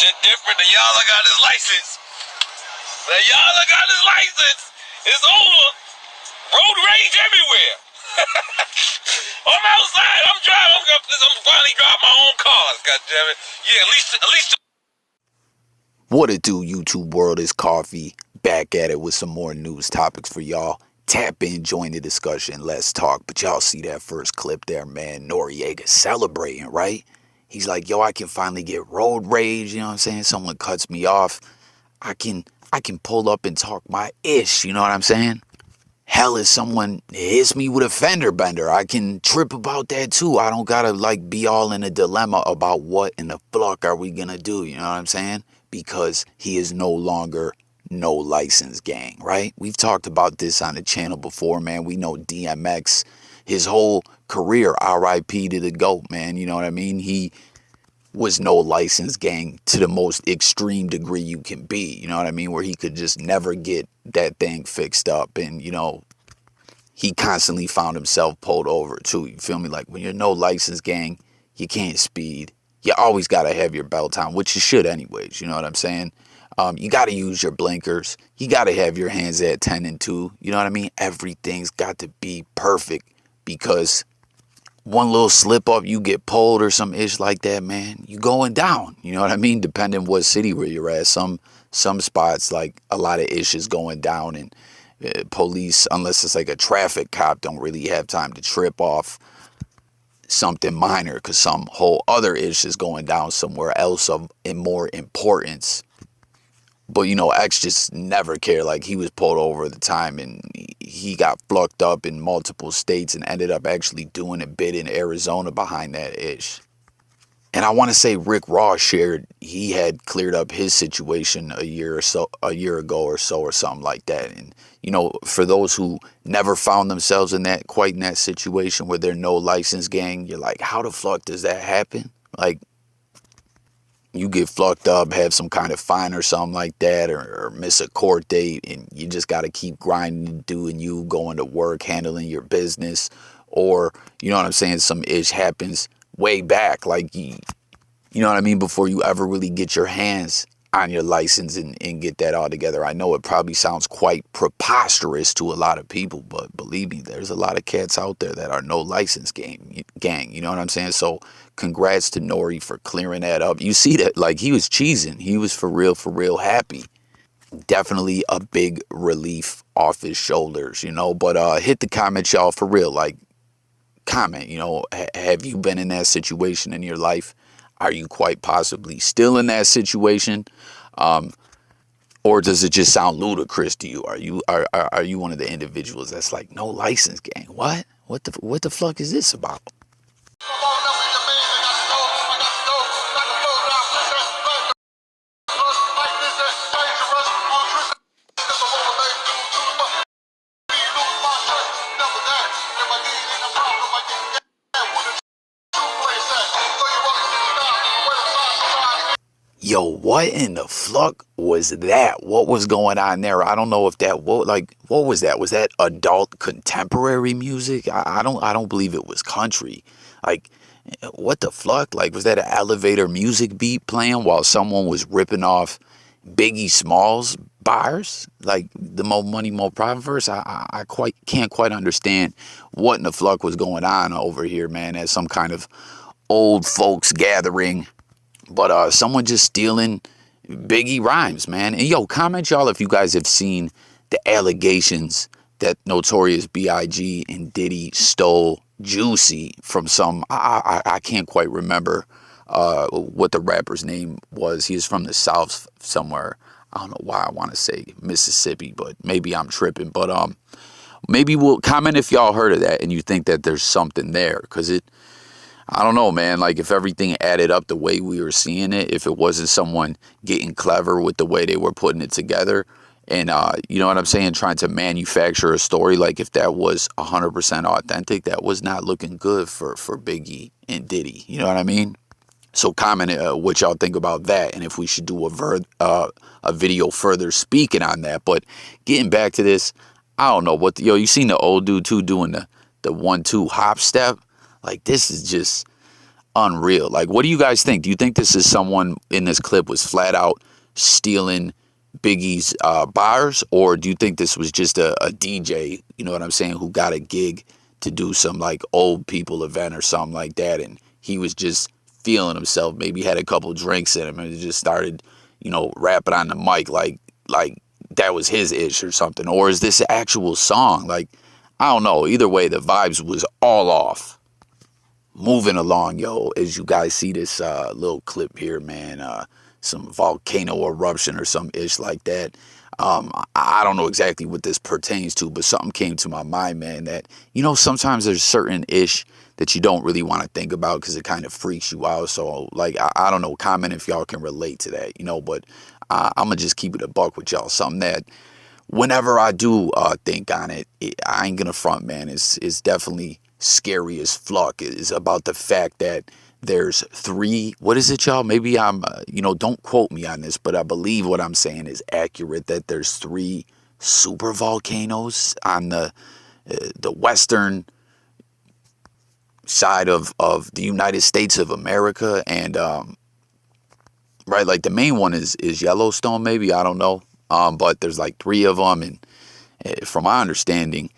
shit different. The y'all got his license. The y'all got his license. It's over. Road rage everywhere. I'm outside. I'm driving. I'm finally driving my own cars. God damn it. Yeah, at least. What it do, YouTube world? Is Coffee back at it with some more news topics for y'all. Tap in, join the discussion, let's talk. But y'all see that first clip there, man. Noreaga celebrating, right? He's like, yo, I can finally get road rage, you know what I'm saying? Someone cuts me off. I can pull up and talk my ish, you know what I'm saying? Hell, if someone hits me with a fender bender, I can trip about that too. I don't gotta like be all in a dilemma about what in the fuck are we gonna do, you know what I'm saying? Because he is no longer no license gang, right? We've talked about this on the channel before, man. We know DMX, his whole career, RIP to the GOAT, man. You know what I mean? He was no license gang to the most extreme degree you can be, you know what I mean? Where he could just never get that thing fixed up. And, you know, he constantly found himself pulled over too. You feel me? Like when you're no license gang, you can't speed. You always got to have your belt on, which you should anyways. You know what I'm saying? You got to use your blinkers. You got to have your hands at 10 and 2. You know what I mean? Everything's got to be perfect because one little slip up, you get pulled or some ish like that, man, you going down. You know what I mean? Depending what city where you're at. Some spots, like a lot of ish is going down, and police, unless it's like a traffic cop, don't really have time to trip off something minor because some whole other ish is going down somewhere else of more importance. But, you know, X just never cared. Like, he was pulled over at the time, and he got flucked up in multiple states and ended up actually doing a bit in Arizona behind that ish. And I want to say Rick Ross shared he had cleared up his situation a year ago or so or something like that. And, you know, for those who never found themselves in that situation where they're no license gang, you're like, how the fuck does that happen? Like, you get flucked up, have some kind of fine or something like that, or miss a court date, and you just got to keep grinding, doing you, going to work, handling your business, or, you know what I'm saying, some ish happens way back, like, you know what I mean, before you ever really get your hands on your license and get that all together. I know it probably sounds quite preposterous to a lot of people, but believe me, there's a lot of cats out there that are no license gang, you know what I'm saying? So congrats to Nore for clearing that up. You see that, like, he was cheesing. He was for real happy. Definitely a big relief off his shoulders, you know. But hit the comments, y'all, for real. Like, comment, you know, have you been in that situation in your life? Are you quite possibly still in that situation? Or does it just sound ludicrous to you? Are you one of the individuals that's like, no license gang? What the fuck is this about? Yo, what in the fuck was that? What was going on there? I don't know if that, what was that? Was that adult contemporary music? I don't believe it was country. Like, what the fuck? Like, was that an elevator music beat playing while someone was ripping off Biggie Smalls bars? Like, the More Money, More Profit verse? I can't quite understand what in the fuck was going on over here, man, at some kind of old folks gathering. But someone just stealing Biggie rhymes, man. And yo, comment y'all if you guys have seen the allegations that Notorious B.I.G. and Diddy stole Juicy from some, I can't quite remember what the rapper's name was. He is from the South somewhere. I don't know why I want to say Mississippi, but maybe I'm tripping. But maybe we'll comment if y'all heard of that and you think that there's something there, because I don't know, man, like if everything added up the way we were seeing it, if it wasn't someone getting clever with the way they were putting it together and, you know what I'm saying, trying to manufacture a story, like if that was 100% authentic, that was not looking good for Biggie and Diddy, you know what I mean? So comment what y'all think about that and if we should do a video further speaking on that. But getting back to this, I don't know what, yo, you seen the old dude too doing the 1-2 hop step? Like, this is just, unreal. Like, what do you guys think? Do you think this is someone in this clip was flat out stealing Biggie's bars, or do you think this was just a DJ, you know what I'm saying, who got a gig to do some like old people event or something like that, and he was just feeling himself, maybe had a couple drinks in him and just started, you know, rapping on the mic like that was his ish or something? Or is this an actual song? Like, I don't know. Either way, the vibes was all off. Moving along, yo, as you guys see this little clip here, man, some volcano eruption or some ish like that. I don't know exactly what this pertains to, but something came to my mind, man, that, you know, sometimes there's certain ish that you don't really want to think about because it kind of freaks you out. So, like, I don't know, comment if y'all can relate to that, you know, but I'm going to just keep it a buck with y'all. Something that whenever I do think on it, I ain't going to front, man, it's definitely scary as fuck. Is about the fact that there's three, what is it, y'all? Maybe I'm, you know, don't quote me on this, but I believe what I'm saying is accurate, that there's three super volcanoes on the western side of the United States of America. And, right, like the main one is Yellowstone, maybe, I don't know. But there's like three of them. And from my understanding,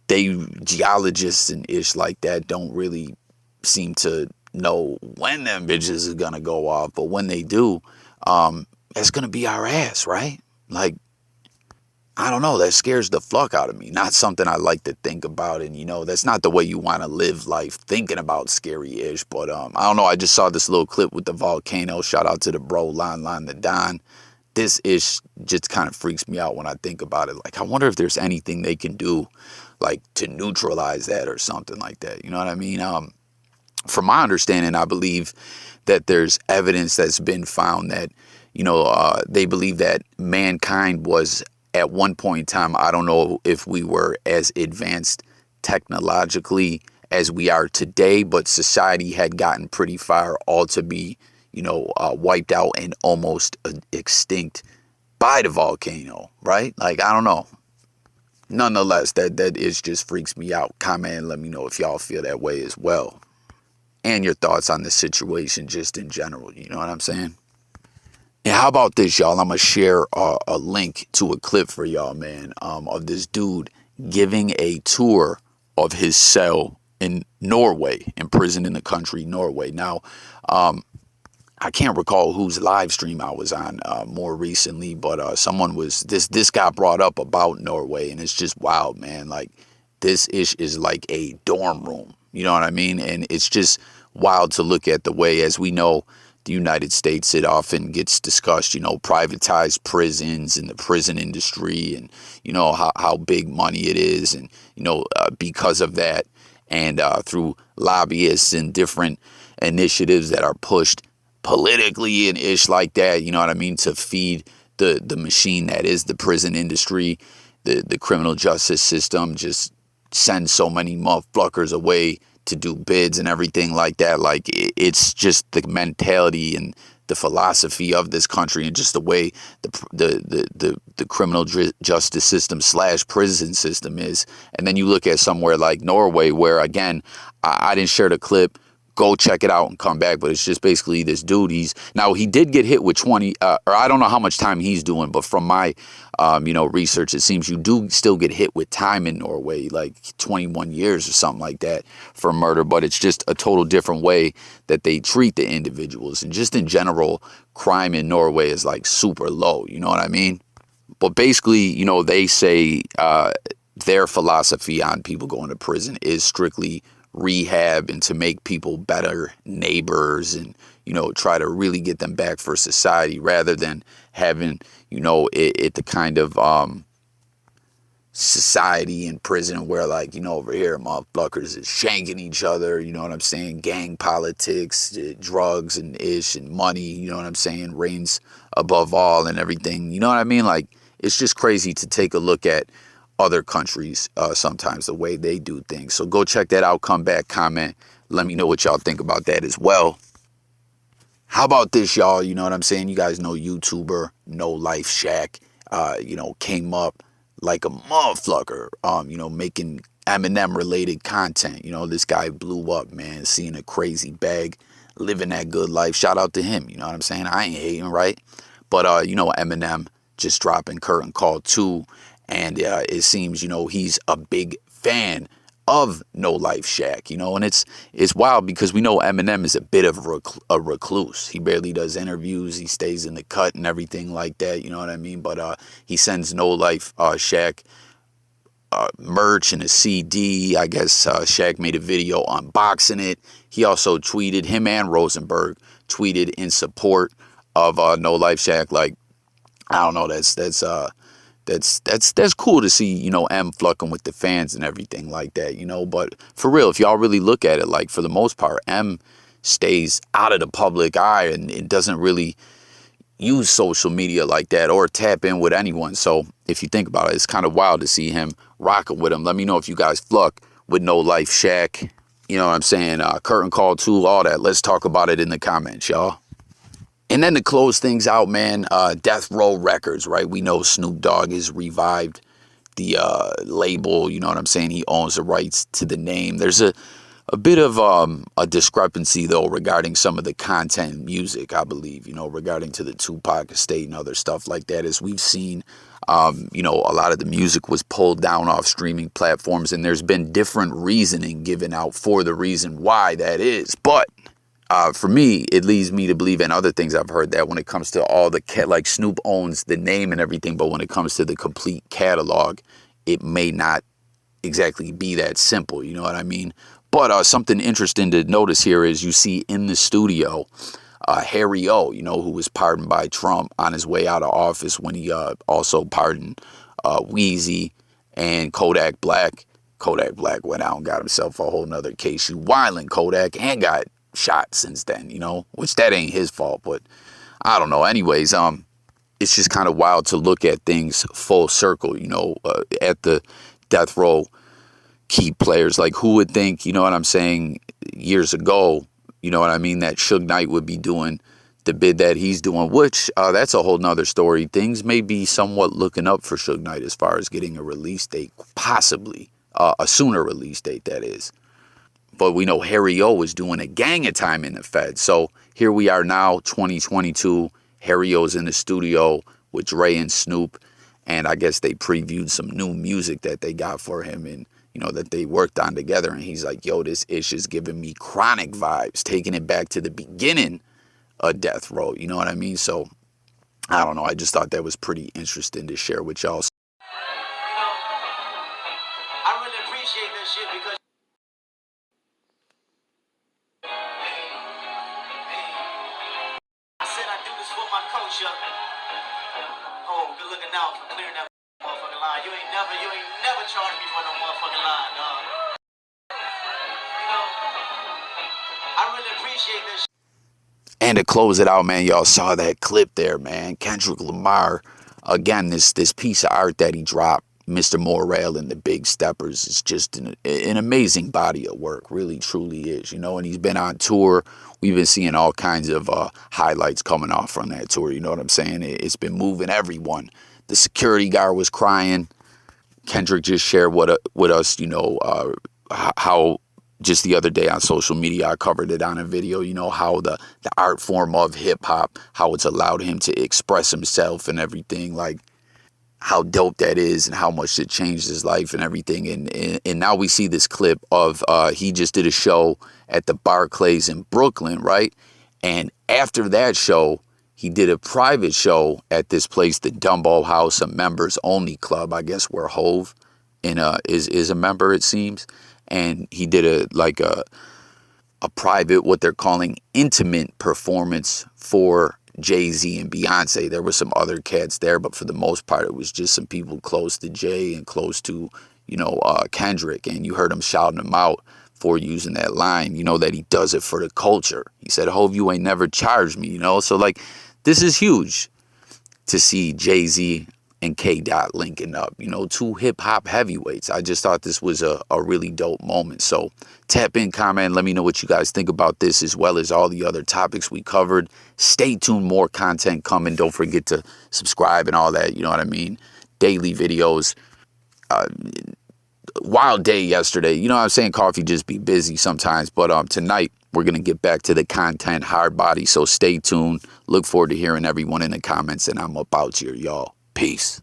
geologists and ish like that don't really seem to know when them bitches is gonna go off, but when they do, it's gonna be our ass, right? Like, I don't know, that scares the fuck out of me. Not something I like to think about, and you know, that's not the way you want to live life, thinking about scary-ish. But I don't know, I just saw this little clip with the volcano. Shout out to the bro Lon the Don. This ish just kind of freaks me out when I think about it. Like, I wonder if there's anything they can do, like, to neutralize that or something like that. You know what I mean? From my understanding, I believe that there's evidence that's been found that, you know, they believe that mankind was at one point in time, I don't know if we were as advanced technologically as we are today, but society had gotten pretty far all to be, you know, wiped out and almost extinct by the volcano, right? Like, I don't know. Nonetheless, that is just freaks me out. Comment and let me know if y'all feel that way as well. And your thoughts on the situation just in general, you know what I'm saying? And how about this, y'all? I'm going to share a link to a clip for y'all, man, of this dude giving a tour of his cell in Norway, in prison in the country, Norway. Now, I can't recall whose live stream I was on more recently, but someone was, this got brought up about Norway, and it's just wild, man. Like, this is like a dorm room, you know what I mean? And it's just wild to look at the way, as we know, the United States, it often gets discussed, you know, privatized prisons and the prison industry, and, you know, how big money it is. And, you know, because of that, and through lobbyists and different initiatives that are pushed politically and ish like that, you know what I mean, to feed the machine that is the prison industry, the criminal justice system just sends so many motherfuckers away to do bids and everything like that. Like, it's just the mentality and the philosophy of this country, and just the way the criminal justice system / prison system is. And then you look at somewhere like Norway, where, again, I didn't share the clip. Go check it out and come back. But it's just basically this dude. He did get hit with 20, or I don't know how much time he's doing, but from my, you know, research, it seems you do still get hit with time in Norway, like 21 years or something like that for murder. But it's just a total different way that they treat the individuals. And just in general, crime in Norway is like super low. You know what I mean? But basically, you know, they say their philosophy on people going to prison is strictly rehab, and to make people better neighbors, and, you know, try to really get them back for society, rather than having, you know, it the kind of society in prison where, like, you know, over here motherfuckers is shanking each other, you know what I'm saying, gang politics, drugs and ish, and money, you know what I'm saying, reigns above all and everything, you know what I mean? Like, it's just crazy to take a look at other countries, sometimes the way they do things. So go check that out, come back, comment, let me know what y'all think about that as well. How about this, y'all? You know what I'm saying? You guys know YouTuber No Life Shaq, you know, came up like a motherfucker, you know, making Eminem related content. You know, this guy blew up, man, seeing a crazy bag, living that good life. Shout out to him. You know what I'm saying? I ain't hating, right? But, you know, Eminem just dropping Curtain Call 2. And it seems, you know, he's a big fan of No Life Shaq, you know, and it's wild because we know Eminem is a bit of a recluse. He barely does interviews. He stays in the cut and everything like that. You know what I mean? But he sends No Life Shaq merch and a CD. I guess Shaq made a video unboxing it. He also tweeted, him and Rosenberg tweeted in support of No Life Shaq. Like, I don't know, that's cool to see, you know, M fucking with the fans and everything like that, you know. But for real, if y'all really look at it, like, for the most part, M stays out of the public eye and it doesn't really use social media like that or tap in with anyone. So if you think about it, it's kind of wild to see him rocking with him. Let me know if you guys fuck with No Life Shaq. You know what I'm saying? Curtain Call 2, all that. Let's talk about it in the comments, y'all. And then to close things out, man, Deathrow Records, right? We know Snoop Dogg has revived the label. You know what I'm saying? He owns the rights to the name. There's a bit of a discrepancy, though, regarding some of the content and music, I believe, you know, regarding to the Tupac estate and other stuff like that. As we've seen, you know, a lot of the music was pulled down off streaming platforms, and there's been different reasoning given out for the reason why that is. But for me, it leads me to believe, and other things I've heard, that when it comes to all the like Snoop owns the name and everything, but when it comes to the complete catalog, it may not exactly be that simple. You know what I mean? But something interesting to notice here is you see in the studio Harry O, you know, who was pardoned by Trump on his way out of office when he also pardoned Weezy and Kodak Black. Kodak Black went out and got himself a whole nother case. You wildin' Kodak, and got shot since then, you know, which that ain't his fault, but I don't know. Anyways, it's just kind of wild to look at things full circle, you know, at the death row key players. Like, who would think, you know what I'm saying, years ago, you know what I mean, that Suge Knight would be doing the bid that he's doing, which that's a whole nother story. Things may be somewhat looking up for Suge Knight as far as getting a release date, possibly a sooner release date, that is. But we know Harry O is doing a gang of time in the Fed. So here we are now, 2022. Harry O's in the studio with Dre and Snoop. And I guess they previewed some new music that they got for him and, you know, that they worked on together. And he's like, yo, this ish is giving me Chronic vibes, taking it back to the beginning of Death Row. You know what I mean? So I don't know. I just thought that was pretty interesting to share with y'all. I really appreciate that shit because I said I do this for my culture. Oh, good looking out for clearing that motherfucking line. You ain't never charged me for no motherfucking line, dog. I really appreciate this shit. And to close it out, man, y'all saw that clip there, man. Kendrick Lamar, again, this piece of art that he dropped, Mr. Morale and the Big Steppers, is just an amazing body of work. Really, truly is, you know. And he's been on tour. We've been seeing all kinds of highlights coming off from that tour. You know what I'm saying? It's been moving everyone. The security guard was crying. Kendrick just shared with us, you know, how just the other day on social media, I covered it on a video, you know, how the art form of hip hop, how it's allowed him to express himself and everything, like how dope that is and how much it changed his life and everything. And now we see this clip of he just did a show at the Barclays in Brooklyn, right? And after that show, he did a private show at this place, the Dumbo House, a members only club, I guess, where Hove is a member, it seems. And he did a private, what they're calling intimate performance for Jay-Z and Beyonce. There were some other cats there, but for the most part, it was just some people close to Jay and close to, you know, Kendrick. And you heard him shouting him out for using that line, you know, that he does it for the culture. He said, Hove, you ain't never charged me, you know? So, like, this is huge to see Jay-Z and Kdot linking up, you know, two hip-hop heavyweights. I just thought this was a really dope moment. So tap in, comment, let me know what you guys think about this, as well as all the other topics we covered. Stay tuned, more content coming. Don't forget to subscribe and all that, you know what I mean? Daily videos, wild day yesterday. You know what I'm saying? Coffee just be busy sometimes. But tonight, we're going to get back to the content, hard body. So stay tuned. Look forward to hearing everyone in the comments. And I'm about here, y'all. Peace.